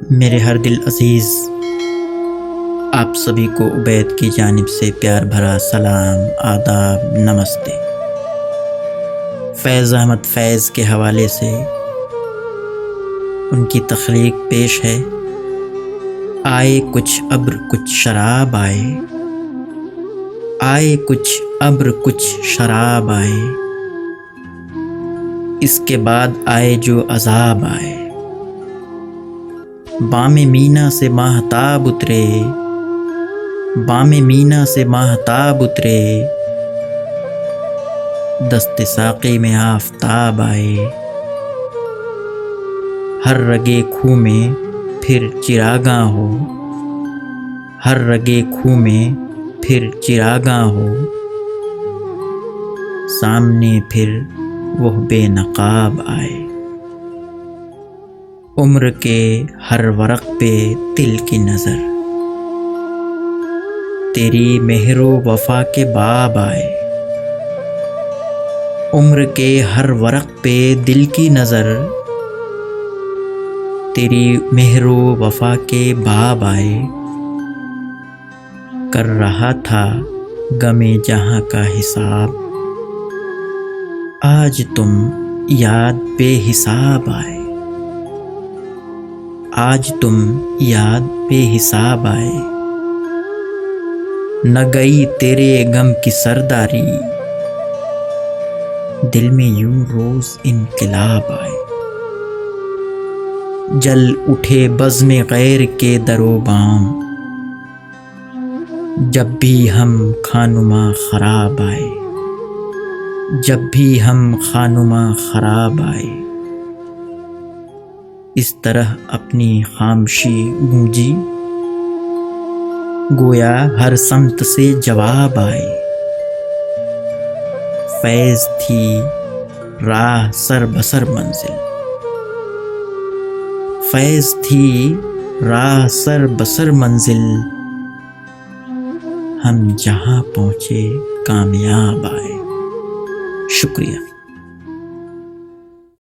میرے ہر دل عزیز، آپ سبھی کو عبید کی جانب سے پیار بھرا سلام، آداب، نمستے۔ فیض احمد فیض کے حوالے سے ان کی تخلیق پیش ہے۔ آئے کچھ ابر کچھ شراب آئے، آئے کچھ ابر کچھ شراب آئے، اس کے بعد آئے جو عذاب آئے۔ بام مینا سے ماہتاب اترے، بام مینا سے ماہتاب اترے، دست ساقی میں آفتاب آئے۔ ہر رگے خوں میں پھر چراغاں ہو، ہر رگے خوں میں پھر چراغاں ہو، سامنے پھر وہ بے نقاب آئے۔ عمر کے ہر ورق پہ دل کی نظر، تیری مہر و وفا کے باب آئے۔ عمر کے ہر ورق پہ دل کی نظر، تیری مہر و وفا کے باب آئے۔ کر رہا تھا غم جہاں کا حساب، آج تم یاد بے حساب آئے، آج تم یاد بے حساب آئے۔ نہ گئی تیرے غم کی سرداری، دل میں یوں روز انقلاب آئے۔ جل اٹھے بزم غیر کے در و بام، جب بھی ہم خانماں خراب آئے، جب بھی ہم خانماں خراب آئے۔ اس طرح اپنی خاموشی گونجی، گویا ہر سمت سے جواب آئے۔ فیض تھی راہ سر بسر منزل، فیض تھی راہ سر بسر منزل، ہم جہاں پہنچے کامیاب آئے۔ شکریہ۔